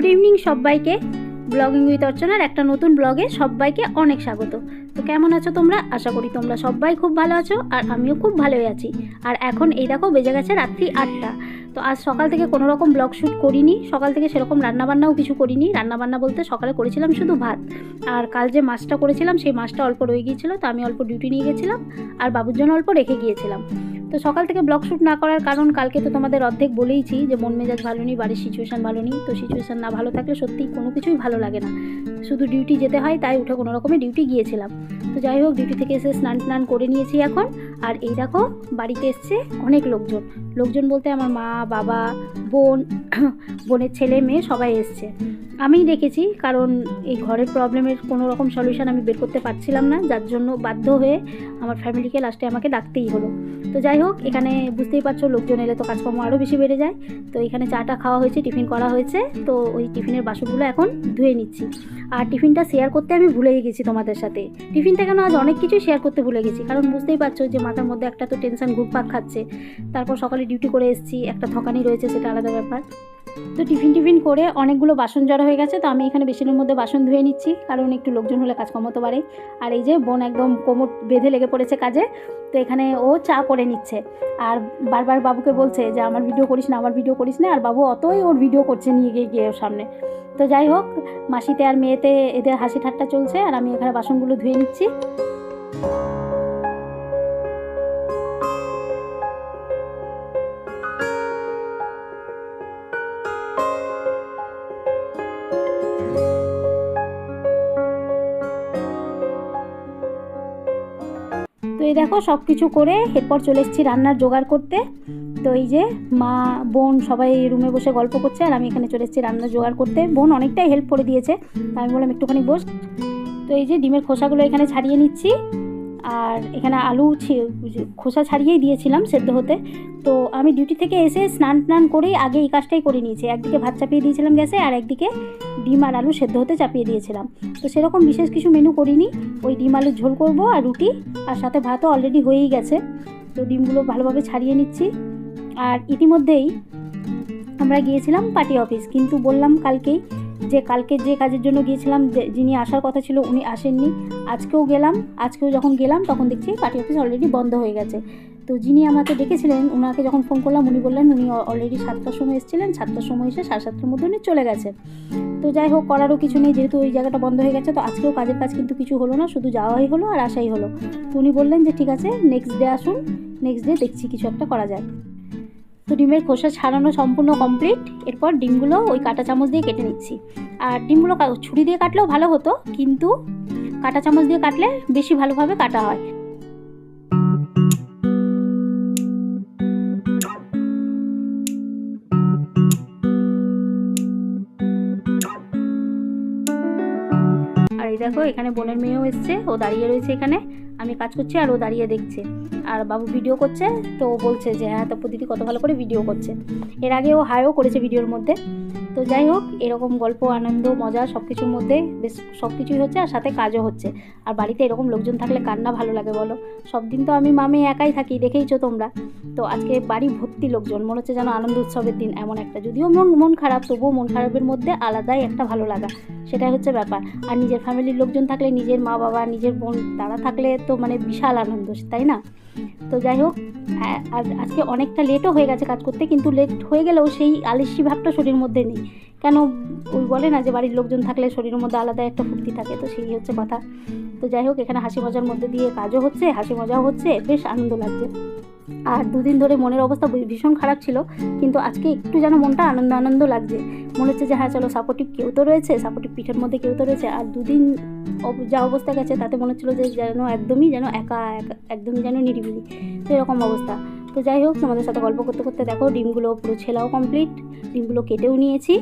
Good evening সবাইকে। Blogging with অর্চনার একটা নতুন ব্লগে সবাইকে অনেক স্বাগত। তো কেমন আছো তোমরা? আশা করি তোমরা সবাই খুব ভালো আছো, আর আমিও খুব ভালোই আছি। আর এখন এই দেখো বেজে গেছে রাত্রি 8টা। তো আজ সকাল থেকে কোনো রকম ব্লগ শ্যুট করিনি, সকাল থেকে সেরকম রান্নাবান্নাও কিছু করিনি। রান্নাবান্না বলতে সকালে করেছিলাম শুধু ভাত, আর কাল যে মাছটা করেছিলাম সেই মাছটা অল্প রয়ে গিয়েছিলো, তো আমি অল্প ডিউটি নিয়ে গেছিলাম আর বাবুর জন্য অল্প রেখে গিয়েছিলাম। তো সকাল থেকে ব্লগ শ্যুট না করার কারণ কালকে তো তোমাদের অর্ধেক বলেইছি যে মন মেজাজ ভালো নেই, বাড়ির সিচুয়েশান ভালো নেই। তো সিচুয়েশান না ভালো থাকলে সত্যিই কোনো কিছুই ভালো লাগে না, শুধু ডিউটি যেতে হয়, তাই উঠে কোনো রকমে ডিউটি গিয়েছিলাম। তো যাই হোক, ডিউটি থেকে এসে স্নান করে নিয়েছি এখন। আর এই দেখো বাড়িতে এসছে অনেক লোকজন বলতে আমার মা, বাবা, বোন, বোনের ছেলে মেয়ে সবাই এসছে। আমিই ডেকেছি, কারণ এই ঘরের প্রবলেমের কোনো রকম সলিউশন আমি বের করতে পারছিলাম না, যার জন্য বাধ্য হয়ে আমার ফ্যামিলিকে লাস্টে আমাকে ডাকতেই হলো। তো যাই হোক, এখানে বুঝতেই পারছো লোকজন এলে তো কাজকর্ম আরও বেশি বেড়ে যায়। তো এখানে চাটা খাওয়া হয়েছে, টিফিন করা হয়েছে, তো ওই টিফিনের বাসনগুলো এখন ধুয়ে নিচ্ছি। আর টিফিনটা শেয়ার করতে আমি ভুলেই গেছি তোমাদের সাথে। টিফিনটা কেন আজ অনেক কিছুই শেয়ার করতে ভুলে গেছি, কারণ বুঝতেই পারছো যে মাথার মধ্যে একটা তো টেনশন ঘুরপাক খাচ্ছে। তারপর সকালে ডিউটি করে এসেছি, একটা থকানি রয়েছে, সেটা আলাদা ব্যাপার। তো টিফিন করে অনেকগুলো বাসন জড়ো হয়ে গেছে, তো আমি এখানে বেসিনের মধ্যে বাসন ধুয়ে নিচ্ছি, কারণ একটু লোকজন হলে কাজকর্ম তো বাড়ে। আর এই যে বোন একদম কোমর বেঁধে লেগে পড়েছে কাজে, তো এখানে ও চা করে নিচ্ছে আর বারবার বাবুকে বলছে যে আমার ভিডিও করিস না, আর বাবু অতই ওর ভিডিও করছে নিয়ে গিয়ে ওর সামনে। তো যাই হোক, মাসিতে আর মেয়েতে এদের হাসি ঠাট্টা চলছে, আর আমি এখানে বাসনগুলো ধুয়ে নিচ্ছি। তো এই দেখো সব কিছু করে এরপর চলে এসেছি রান্নার জোগাড় করতে। তো এই যে মা, বোন সবাই রুমে বসে গল্প করছে, আর আমি এখানে চলে এসেছি রান্নার জোগাড় করতে। বোন অনেকটাই হেল্প করে দিয়েছে, তাই আমি বললাম একটুখানি বস। তো এই যে ডিমের খোসাগুলো এখানে ছাড়িয়ে নিচ্ছি, আর এখানে আলু খোসা ছাড়িয়েই দিয়েছিলাম সেদ্ধ হতে। তো আমি ডিউটি থেকে এসে স্নান করেই আগে এই কাজটাই করে নিয়েছি। একদিকে ভাত চাপিয়ে দিয়েছিলাম গ্যাসে, আর একদিকে ডিম আর আলু সেদ্ধ হতে চাপিয়ে দিয়েছিলাম। তো সেরকম বিশেষ কিছু মেনু করিনি, ওই ডিম আলুর ঝোল করব আর রুটি, আর সাথে ভাতও অলরেডি হয়েই গেছে। তো ডিমগুলো ভালোভাবে ছাড়িয়ে নিচ্ছি। আর ইতিমধ্যেই আমরা গিয়েছিলাম পার্টি অফিস, কিন্তু বললাম কালকে যে কাজের জন্য গিয়েছিলাম, যিনি আসার কথা ছিল উনি আসেননি। আজকেও যখন গেলাম তখন দেখছি পার্টি অফিস অলরেডি বন্ধ হয়ে গেছে। তো যিনি আমাকে ডেকেছিলেন ওনাকে যখন ফোন করলাম, উনি বললেন উনি অলরেডি 7টার সময় এসেছিলেন, 7টার সময় এসে 7:30টার মধ্যে উনি চলে গেছে। তো যাই হোক, করারও কিছু নেই, যেহেতু ওই জায়গাটা বন্ধ হয়ে গেছে। তো আজকেও কাজের কাজ কিন্তু কিছু হলো না, শুধু যাওয়াই হলো আর আসাই হলো। তো উনি বললেন যে ঠিক আছে, নেক্সট ডে আসুন, নেক্সট ডে দেখছি কিছু একটা করা যায়। তো ডিমের খোসা ছাড়ানো সম্পূর্ণ কমপ্লিট। এরপর ডিমগুলো ওই কাঁটা চামচ দিয়ে কেটে নিচ্ছি। আর ডিমগুলো ছুরি দিয়ে কাটলেও ভালো হতো, কিন্তু কাঁটা চামচ দিয়ে কাটলে বেশি ভালোভাবে কাটা হয়। আর এই দেখো এখানে বোনের মেয়েও এসছে, ও দাঁড়িয়ে রয়েছে এখানে, আমি কাজ করছি আর ও দাঁড়িয়ে দেখছে। আর বাবু ভিডিও করছে, তো ও বলছে যে হ্যাঁ তো দিদি কত ভালো করে ভিডিও করছে। এর আগে ও হাইও করেছে ভিডিওর মধ্যে। তো যাই হোক, এরকম গল্প, আনন্দ, মজা সব কিছুর মধ্যে বেশ সব কিছুই হচ্ছে, আর সাথে কাজও হচ্ছে। আর বাড়িতে এরকম লোকজন থাকলে কার না ভালো লাগে বলো? সব দিন তো আমি মামে একাই থাকি, দেখেইছো তোমরা। তো আজকে বাড়ি ভর্তি লোকজন, মনে হচ্ছে যেন আনন্দ উৎসবের দিন এমন একটা। যদিও মন খারাপ, তবুও মন খারাপের মধ্যে আলাদাই একটা ভালো লাগা, সেটাই হচ্ছে ব্যাপার। আর নিজের ফ্যামিলির লোকজন থাকলে, নিজের মা বাবা, নিজের বোন, তারা থাকলে তো মানে বিশাল আনন্দ, তাই না? তো যাই হোক, আর আজকে অনেকটা লেটও হয়ে গেছে কাজ করতে, কিন্তু লেট হয়ে গেলেও সেই আলস্যি ভাবটা শরীরের মধ্যে নেই। কেন ওই বলে না যে বাড়ির লোকজন থাকলে শরীরের মধ্যে আলাদা একটা ফুর্তি থাকে, তো সেই হচ্ছে কথা। তো যাই হোক, এখানে হাসি মজার মধ্যে দিয়ে কাজও হচ্ছে, হাসি মজাও হচ্ছে, বেশ আনন্দ লাগছে। আর দুদিন ধরে মনের অবস্থা ভীষণ খারাপ ছিল, কিন্তু আজকে একটু যেন মনটা আনন্দ লাগছে। মনে হচ্ছে যে হ্যাঁ চলো, সাপোর্টিভ কেউ তো রয়েছে, সাপোর্টিভ পিঠের মধ্যে কেউ তো রয়েছে। আর দুদিন যা অবস্থা গেছে তাতে মনে হচ্ছিলো যে একদমই একা একদমই যেন নিরিবিলি, তো এরকম অবস্থা। তো যাই হোক, তোমাদের সাথে গল্প করতে করতে দেখো ডিমগুলো পুরো ছেলাও কমপ্লিট, ডিমগুলো কেটেও নিয়েছি।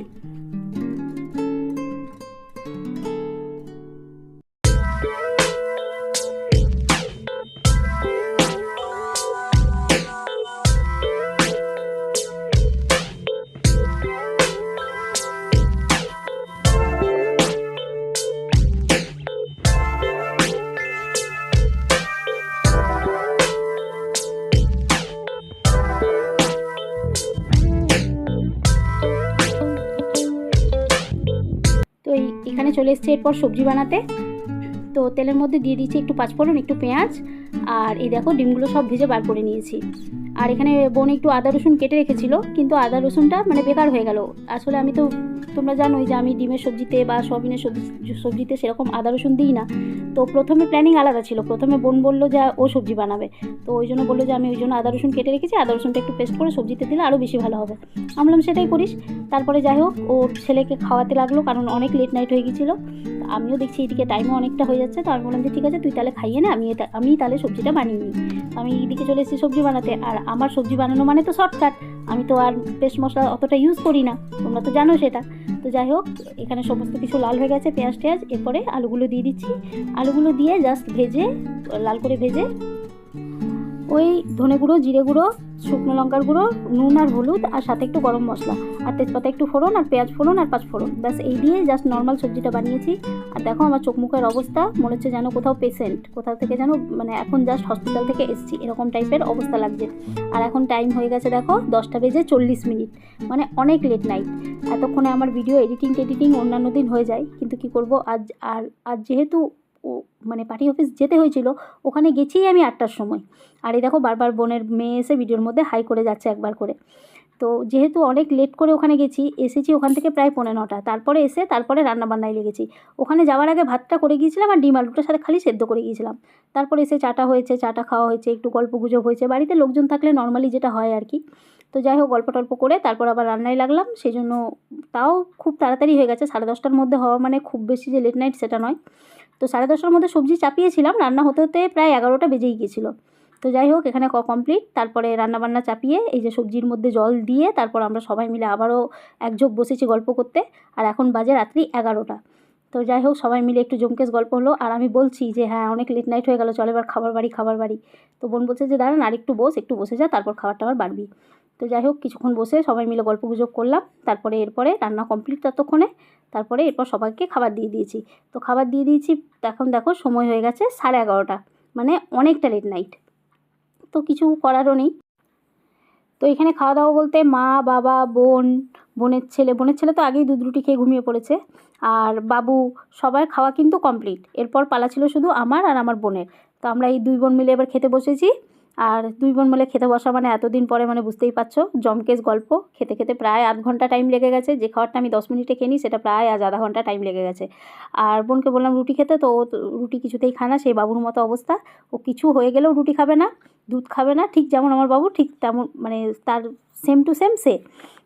চলে এসেছি এরপর সবজি বানাতে। তো তেলের মধ্যে দিয়ে দিচ্ছি একটু পাঁচফোড়ন, একটু পেঁয়াজ, আর এই দেখো ডিমগুলো সব ভেজে বার করে নিয়েছি। আর এখানে বোন একটু আদা রসুন কেটে রেখেছিল, কিন্তু আদা রসুনটা মানে বেকার হয়ে গেল। আসলে আমি তো তোমরা জানোই যে আমি ডিমের সবজিতে বা সয়াবিনের সবজিতে সেরকম আদা রসুন দিই না। তো প্রথমে প্ল্যানিং আলাদা ছিল, প্রথমে বোন বললো যে ও সবজি বানাবে, তো ওই জন্য বললো যে আমি ওই জন্য আদা রসুন কেটে রেখেছি, আদা রসুনটা একটু পেস্ট করে সবজিতে দিলে আরও বেশি ভালো হবে। আমি বললাম সেটাই করিস। তারপরে যাই হোক ওর ছেলেকে খাওয়াতে লাগলো, কারণ অনেক লেট নাইট হয়ে গেছিলো। আমিও দেখছি এদিকে টাইমও অনেকটা হয়ে যাচ্ছে, তো আমি বললাম যে ঠিক আছে তুই তাহলে খাইয়ে না, আমি তাহলে সবজিটা বানিয়ে নিই। তো আমি এদিকে চলে এসেছি সবজি বানাতে। আর আমার সবজি বানানো মানে তো শর্টকাট, আমি তো আর পেস্ট মশলা অতটা ইউজ করি না, তোমরা তো জানো সেটা। তো যাই হোক এখানে সমস্ত কিছু লাল হয়ে গেছে, পেঁয়াজ টেয়াজ। এরপরে আলুগুলো দিয়ে দিচ্ছি, আলুগুলো দিয়ে জাস্ট ভেজে লাল করে ভেজে ওই ধনে গুঁড়ো, জিরে গুঁড়ো, শুকনো লঙ্কার গুঁড়ো, নুন আর হলুদ, আর সাথে একটু গরম মশলা, আর তেজপাতা একটু ফোড়ন, আর পেঁয়াজ ফোড়ন, আর পাঁচ ফোড়ন, ব্যাস এই দিয়ে জাস্ট নর্মাল সবজিটা বানিয়েছি। আর দেখো আমার চোখ মুখের অবস্থা, মনে হচ্ছে যেন কোথাও পেশেন্ট, কোথাও থেকে যেন মানে এখন জাস্ট হসপিটাল থেকে এসেছি, এরকম টাইপের অবস্থা লাগছে। আর এখন টাইম হয়ে গেছে দেখো 10:40, মানে অনেক লেট নাইট। এতক্ষণে আমার ভিডিও এডিটিং অন্যান্য দিন হয়ে যায়, কিন্তু কি করব আজ যেহেতু মানে পার্টি অফিস যেতে হয়েছিল, ওখানে গেছি আমি 8টার সময়। আর এই দেখো বারবার বোনের মেয়ে এসে ভিডিওর মধ্যে হাই করে যাচ্ছে একবার করে। তো যেহেতু অনেক লেট করে ওখানে এসেছি ওখান থেকে প্রায় 9:45, তারপরে রান্নাবান্নায় লেগেছি। ওখানে যাওয়ার আগে ভাতটা করে গিয়েছিলাম, আর ডিম আলুটার সাথে খালি সেদ্ধ করে গিয়েছিলাম। তারপরে এসে চাটা খাওয়া হয়েছে, একটু গল্প গুজব হয়েছে, বাড়িতে লোকজন থাকলে নর্মালি যেটা হয় আর কি। তো যাই হোক গল্প টল্প করে তারপর আবার রান্নায় লাগলাম, সেই জন্য তাও খুব তাড়াতাড়ি হয়ে গেছে। 10:30টার মধ্যে হওয়া মানে খুব বেশি যে লেট নাইট সেটা নয়। তো 10:30টার মধ্যে সবজি চাপিয়েছিলাম, রান্না হতে হতে প্রায় 11টা বেজেই গিয়েছিলো। তো যাই হোক এখানে কমপ্লিট। তারপরে রান্নাবান্না চাপিয়ে এই যে সবজির মধ্যে জল দিয়ে তারপর আমরা সবাই মিলে আবারও একযোগ বসেছি গল্প করতে। আর এখন বাজে রাত্রি 11টা। তো যাই হোক সবাই মিলে একটু জমকেশ গল্প হলো। আর আমি বলছি যে হ্যাঁ অনেক লেট নাইট হয়ে গেল, চল এবার খাবার বাড়ি। তো বোন বলছে যে দাঁড়ান আর একটু বসে যা, তারপর খাবার টাবার বাড়বি। তো যাই হোক কিছুক্ষণ বসে সবাই মিলে গল্প গুজব করলাম। তারপরে এরপরে রান্না কমপ্লিট ততক্ষণে। তারপরে এরপর সবাইকে খাবার দিয়ে দিয়েছি। তো খাবার দিয়ে দিয়েছি, এখন দেখো সময় হয়ে গেছে 11:30, মানে অনেকটা লেট নাইট। তো কিছু করারও নেই। তো এখানে খাওয়া দাওয়া বলতে মা, বাবা, বোনের ছেলে তো আগেই দুধ রুটি খেয়ে ঘুমিয়ে পড়েছে। আর বাবু, সবার খাওয়া কিন্তু কমপ্লিট। এরপর পালা ছিল শুধু আমার আর আমার বোনের। তো আমরা এই 2 বোন মিলে এবার খেতে বসেছি। আর 2 বোন মিলে খেতে বসা মানে এতদিন পরে, মানে বুঝতেই পারছো জমকেশ গল্প। খেতে খেতে প্রায় আধ ঘন্টা টাইম লেগে গেছে। যে খাবারটা আমি 10 মিনিটে খেয়ে নিই সেটা প্রায় আজ আধা ঘন্টা টাইম লেগে গেছে। আর বোনকে বললাম রুটি খেতে, তো ও রুটি কিছুতেই খায় না, সেই বাবুর মতো অবস্থা। ও কিছু হয়ে গেলেও রুটি খাবে না, দুধ খাবে না, ঠিক যেমন আমার বাবু ঠিক তেমন, মানে তার সেম টু সেম সে।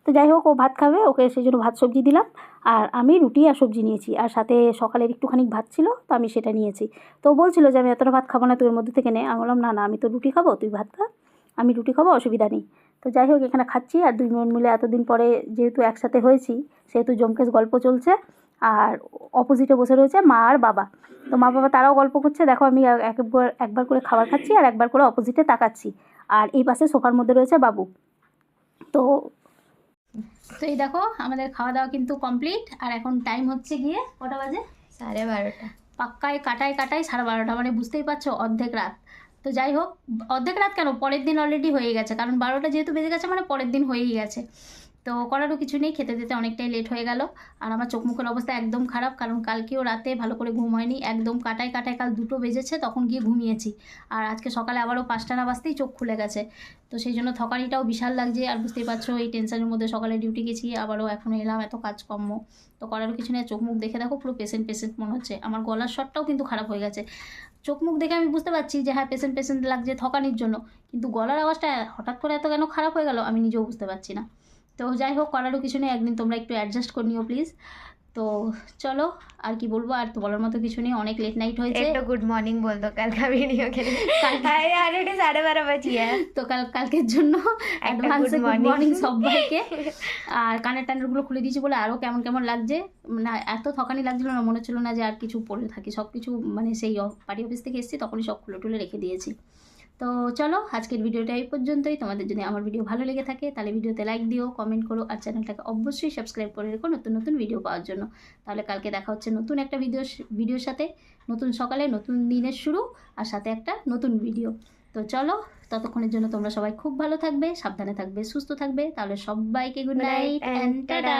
তো যাই হোক ও ভাত খাবে, ওকে সেই জন্য ভাত সবজি দিলাম। আর আমি রুটি আর সবজি নিয়েছি, আর সাথে সকালের একটুখানি ভাত ছিল তো আমি সেটা নিয়েছি। তো বলছিল যে আমি এতটা ভাত খাবো না, তুই এর মধ্যে থেকে নে। আমি বললাম না আমি তো রুটি খাবো, তুই ভাত খা, আমি রুটি খাবো, অসুবিধা নেই। তো যাই হোক এখানে খাচ্ছি। আর 2 বোন মিলে এতদিন পরে যেহেতু একসাথে হয়েছি, সেহেতু জমকেশ গল্প চলছে। আর অপোজিটে বসে রয়েছে মা আর বাবা। তো মা বাবা তারাও গল্প করছে। দেখো আমি একবার করে খাবার খাচ্ছি আর একবার করে অপোজিটে তাকাচ্ছি। আর এই পাশে সোফার মধ্যে রয়েছে বাবু। তো এই দেখো আমাদের খাওয়া দাওয়া কিন্তু কমপ্লিট। আর এখন টাইম হচ্ছে গিয়ে কটা বাজে? 12:30। পাক্কায় কাটাই 12:30, মানে বুঝতেই পারছো অর্ধেক রাত। তো যাই হোক অর্ধেক রাত কেন, পরের দিন অলরেডি হয়ে গেছে, কারণ 12টা যেহেতু বেজে গেছে মানে পরের দিন হয়েই গেছে। তো করারও কিছু নেই, খেতে দিতে অনেকটাই লেট হয়ে গেল। আর আমার চোখ মুখের অবস্থা একদম খারাপ, কারণ কালকেও রাতে ভালো করে ঘুম হয়নি, একদম কাটায় কাল 2টো বেজেছে তখন গিয়ে ঘুমিয়েছি। আর আজকে সকালে আবারও 5টা না বাজতেই চোখ খুলে গেছে। তো সেই জন্য থকানিটাও বিশাল লাগছে। আর বুঝতেই পারছো এই টেনশনের মধ্যে সকালে ডিউটি গেছি, আবারও এখন এলাম, এত কাজকর্ম। তো করারও কিছু নেই। চোখ মুখ দেখে দেখো পুরো পেশেন্ট মনে হচ্ছে। আমার গলার স্বরটাও কিন্তু খারাপ হয়ে গেছে। চোখ মুখ দেখে আমি বুঝতে পারছি যে হ্যাঁ পেশেন্ট লাগছে থকানির জন্য, কিন্তু গলার আওয়াজটা হঠাৎ করে এত কেন খারাপ হয়ে গেল আমি নিজেও বুঝতে পারছি না। তো যাই হোক করারও কিছু নেই, একদিন তোমরা একটু অ্যাডজাস্ট করে নিও প্লিজ। তো চলো আর কি বলবো, আর তো বলার মতো কিছু নেই, অনেক লেট নাইট হয়েছে। एक तो गुड मॉर्निंग बोल दो कल का वीडियो के लिए। ऑलरेडी 12:30 बजी है। তো কালকের জন্য অ্যাডভান্সে গুড মর্নিং সবাইকে। আর কানের টানেরগুলো খুলে দিয়েছি বলে আরও কেমন লাগছে, না এত থকানি লাগছিল না, মনে হচ্ছিল না যে আর কিছু পড়ে থাকি, সব কিছু মানে সেই পার্টি অফিস থেকে এসেছি তখনই সব খুলে টুলে রেখে দিয়েছি। তো চলো আজকের ভিডিওটা এই পর্যন্তই। তোমাদের যদি আমার ভিডিও ভালো লেগে থাকে তাহলে ভিডিওতে লাইক দিও, কমেন্ট করো, আর চ্যানেলটাকে অবশ্যই সাবস্ক্রাইব করে রেখো নতুন ভিডিও পাওয়ার জন্য। তাহলে কালকে দেখা হচ্ছে নতুন একটা ভিডিওর সাথে, নতুন সকালে নতুন দিনের শুরু, আর সাথে একটা নতুন ভিডিও। তো চলো ততক্ষণের জন্য তোমরা সবাই খুব ভালো থাকবে, সাবধানে থাকবে, সুস্থ থাকবে। তাহলে সবাইকে গুড নাইট অ্যান্ড টাটা।